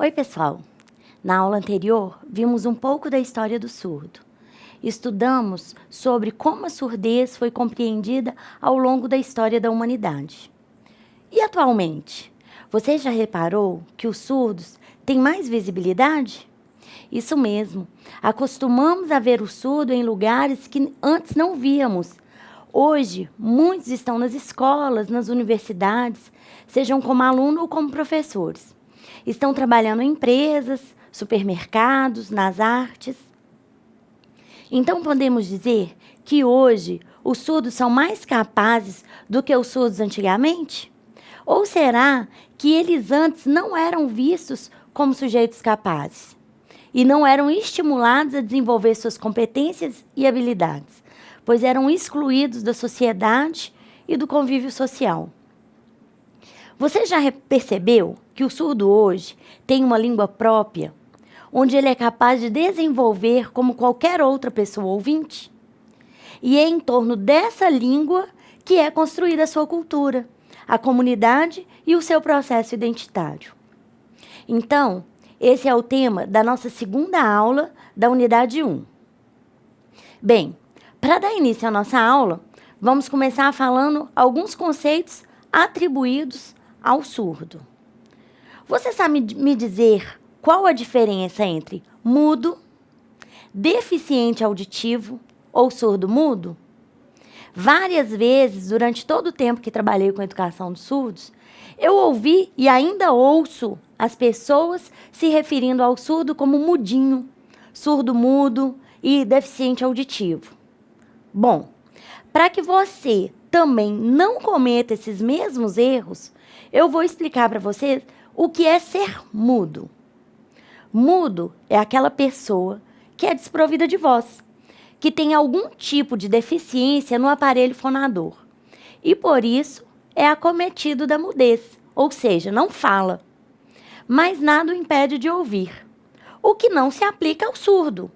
Oi, pessoal! Na aula anterior, vimos um pouco da história do surdo. Estudamos sobre como a surdez foi compreendida ao longo da história da humanidade. E atualmente, você já reparou que os surdos têm mais visibilidade? Isso mesmo, acostumamos a ver o surdo em lugares que antes não víamos. Hoje, muitos estão nas escolas, nas universidades, sejam como aluno ou como professores. Estão trabalhando em empresas, supermercados, nas artes. Então, podemos dizer que hoje os surdos são mais capazes do que os surdos antigamente? Ou será que eles antes não eram vistos como sujeitos capazes e não eram estimulados a desenvolver suas competências e habilidades, pois eram excluídos da sociedade e do convívio social? Você já percebeu que o surdo hoje tem uma língua própria, onde ele é capaz de desenvolver como qualquer outra pessoa ouvinte? E é em torno dessa língua que é construída a sua cultura, a comunidade e o seu processo identitário. Então, esse é o tema da nossa segunda aula da unidade 1. Bem, para dar início à nossa aula, vamos começar falando alguns conceitos atribuídos ao surdo. Você sabe me dizer qual a diferença entre mudo, deficiente auditivo ou surdo-mudo? Várias vezes, durante todo o tempo que trabalhei com educação dos surdos, eu ouvi e ainda ouço as pessoas se referindo ao surdo como mudinho, surdo-mudo e deficiente auditivo. Bom, para que você também não cometa esses mesmos erros, eu vou explicar para você o que é ser mudo. Mudo é aquela pessoa que é desprovida de voz, que tem algum tipo de deficiência no aparelho fonador e, por isso, é acometido da mudez, ou seja, não fala. Mas nada o impede de ouvir, o que não se aplica ao surdo,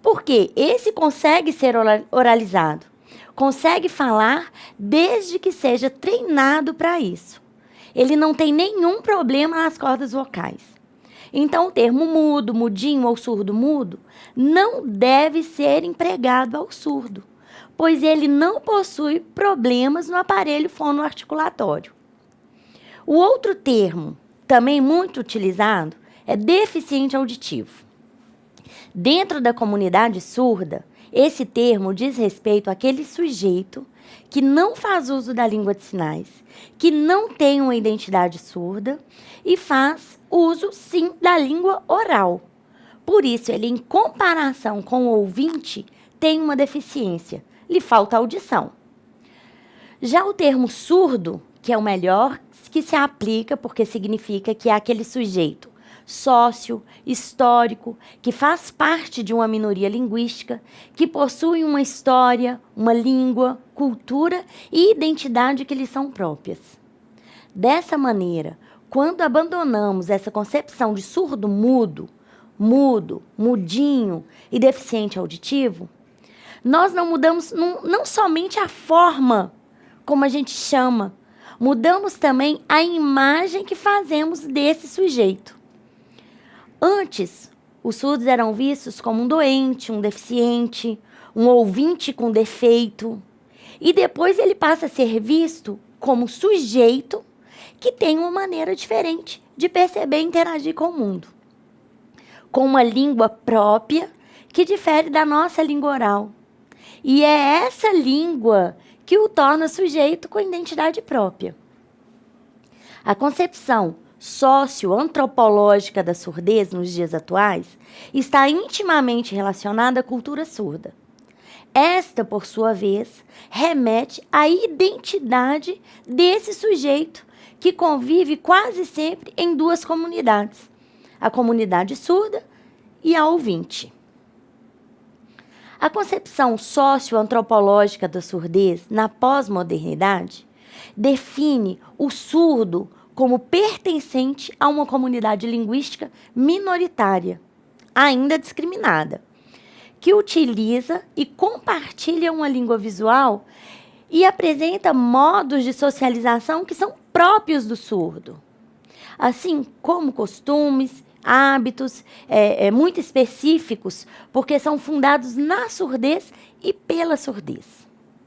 porque esse consegue ser oralizado, consegue falar desde que seja treinado para isso. Ele não tem nenhum problema nas cordas vocais. Então, o termo mudo, mudinho ou surdo-mudo não deve ser empregado ao surdo, pois ele não possui problemas no aparelho fonoarticulatório. O outro termo, também muito utilizado, é deficiente auditivo. Dentro da comunidade surda, esse termo diz respeito àquele sujeito que não faz uso da língua de sinais, que não tem uma identidade surda e faz uso, sim, da língua oral. Por isso, ele, em comparação com o ouvinte, tem uma deficiência, lhe falta audição. Já o termo surdo, que é o melhor que se aplica, porque significa que é aquele sujeito sócio, histórico, que faz parte de uma minoria linguística, que possui uma história, uma língua, cultura e identidade que lhes são próprias. Dessa maneira, quando abandonamos essa concepção de surdo-mudo, mudo, mudinho e deficiente auditivo, nós não mudamos não somente a forma como a gente chama, mudamos também a imagem que fazemos desse sujeito. Antes, os surdos eram vistos como um doente, um deficiente, um ouvinte com defeito. E depois ele passa a ser visto como sujeito que tem uma maneira diferente de perceber e interagir com o mundo, com uma língua própria que difere da nossa língua oral. E é essa língua que o torna sujeito com identidade própria. A concepção socioantropológica da surdez nos dias atuais está intimamente relacionada à cultura surda. Esta, por sua vez, remete à identidade desse sujeito que convive quase sempre em duas comunidades, a comunidade surda e a ouvinte. A concepção socioantropológica da surdez na pós-modernidade define o surdo como pertencente a uma comunidade linguística minoritária, ainda discriminada, que utiliza e compartilha uma língua visual e apresenta modos de socialização que são próprios do surdo, assim como costumes, hábitos muito específicos, porque são fundados na surdez e pela surdez.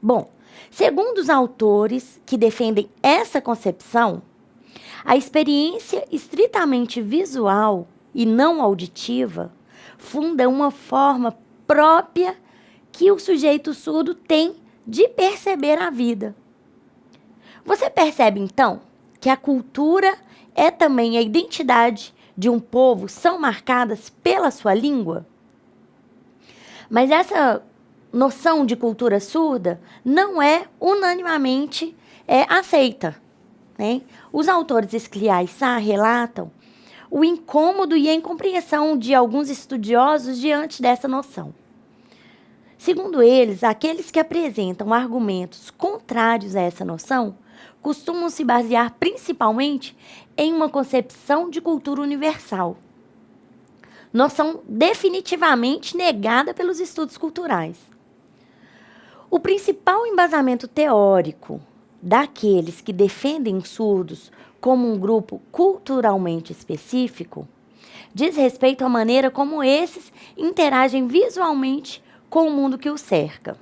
Bom, segundo os autores que defendem essa concepção, a experiência estritamente visual e não auditiva funda uma forma própria que o sujeito surdo tem de perceber a vida. Você percebe, então, que a cultura é também a identidade de um povo, são marcadas pela sua língua? Mas essa noção de cultura surda não é unanimemente aceita, né? Os autores Scliar e Sá relatam o incômodo e a incompreensão de alguns estudiosos diante dessa noção. Segundo eles, aqueles que apresentam argumentos contrários a essa noção costumam se basear principalmente em uma concepção de cultura universal, noção definitivamente negada pelos estudos culturais. O principal embasamento teórico daqueles que defendem os surdos como um grupo culturalmente específico diz respeito à maneira como esses interagem visualmente com o mundo que os cerca.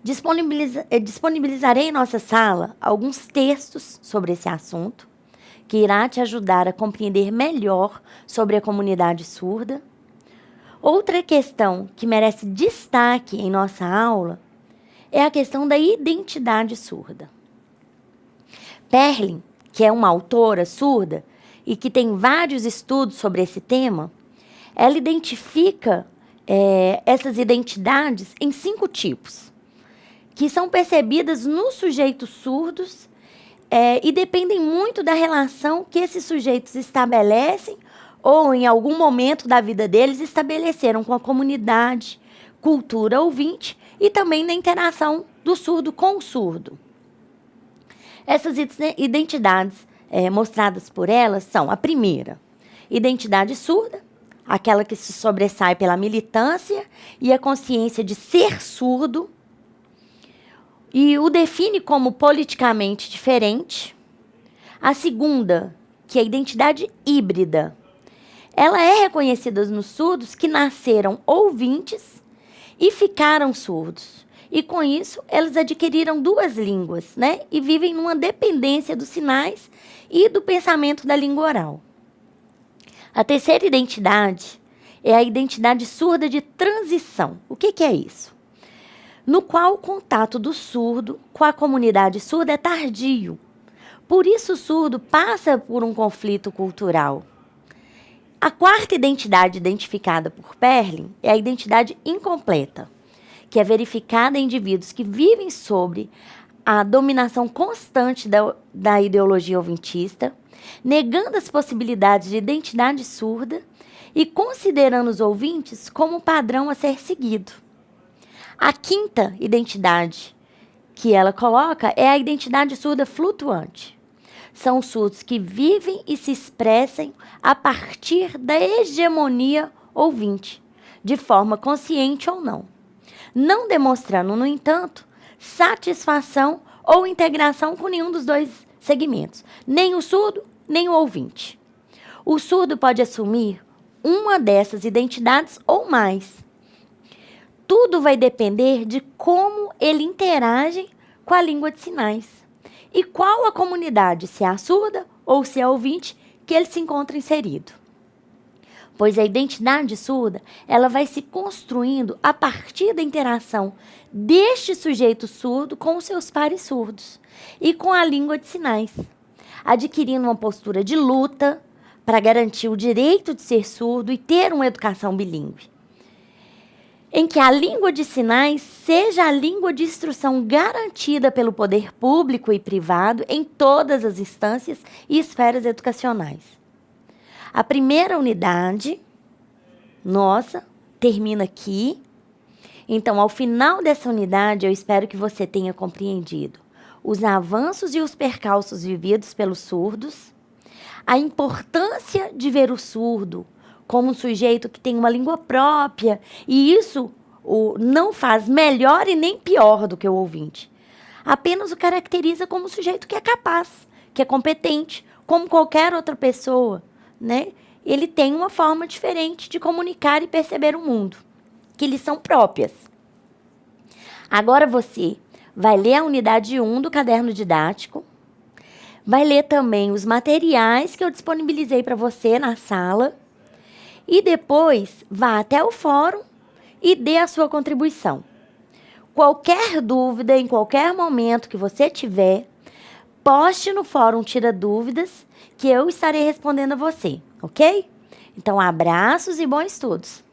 Disponibilizarei em nossa sala alguns textos sobre esse assunto, que irá te ajudar a compreender melhor sobre a comunidade surda. Outra questão que merece destaque em nossa aula é a questão da identidade surda. Perlin, que é uma autora surda e que tem vários estudos sobre esse tema, ela identifica essas identidades em 5 tipos, que são percebidas nos sujeitos surdos e dependem muito da relação que esses sujeitos estabelecem ou, em algum momento da vida deles, estabeleceram com a comunidade, cultura ouvinte e também na interação do surdo com o surdo. Essas identidades mostradas por elas são: a primeira, identidade surda, aquela que se sobressai pela militância e a consciência de ser surdo, e o define como politicamente diferente. A segunda, que é a identidade híbrida, ela é reconhecida nos surdos que nasceram ouvintes e ficaram surdos. E com isso, eles adquiriram 2 línguas, né? E vivem numa dependência dos sinais e do pensamento da língua oral. A terceira identidade é a identidade surda de transição. O que é isso? No qual o contato do surdo com a comunidade surda é tardio. Por isso, o surdo passa por um conflito cultural. A quarta identidade identificada por Perlin é a identidade incompleta, que é verificada em indivíduos que vivem sob a dominação constante da ideologia ouvintista, negando as possibilidades de identidade surda e considerando os ouvintes como um padrão a ser seguido. A quinta identidade que ela coloca é a identidade surda flutuante. São os surdos que vivem e se expressam a partir da hegemonia ouvinte, de forma consciente ou não, não demonstrando, no entanto, satisfação ou integração com nenhum dos 2 segmentos, nem o surdo, nem o ouvinte. O surdo pode assumir uma dessas identidades ou mais. Tudo vai depender de como ele interage com a língua de sinais e qual a comunidade, se é a surda ou se é ouvinte, que ele se encontra inserido. Pois a identidade surda, ela vai se construindo a partir da interação deste sujeito surdo com os seus pares surdos e com a língua de sinais, adquirindo uma postura de luta para garantir o direito de ser surdo e ter uma educação bilíngue, em que a língua de sinais seja a língua de instrução garantida pelo poder público e privado em todas as instâncias e esferas educacionais. A primeira unidade nossa termina aqui. Então, ao final dessa unidade, eu espero que você tenha compreendido os avanços e os percalços vividos pelos surdos, a importância de ver o surdo como um sujeito que tem uma língua própria, e isso não faz melhor e nem pior do que o ouvinte. Apenas o caracteriza como um sujeito que é capaz, que é competente, como qualquer outra pessoa, né, ele tem uma forma diferente de comunicar e perceber o mundo, que lhes são próprias. Agora você vai ler a unidade 1 do caderno didático, vai ler também os materiais que eu disponibilizei para você na sala e depois vá até o fórum e dê a sua contribuição. Qualquer dúvida, em qualquer momento que você tiver, poste no fórum Tira Dúvidas, que eu estarei respondendo a você, ok? Então, abraços e bons estudos!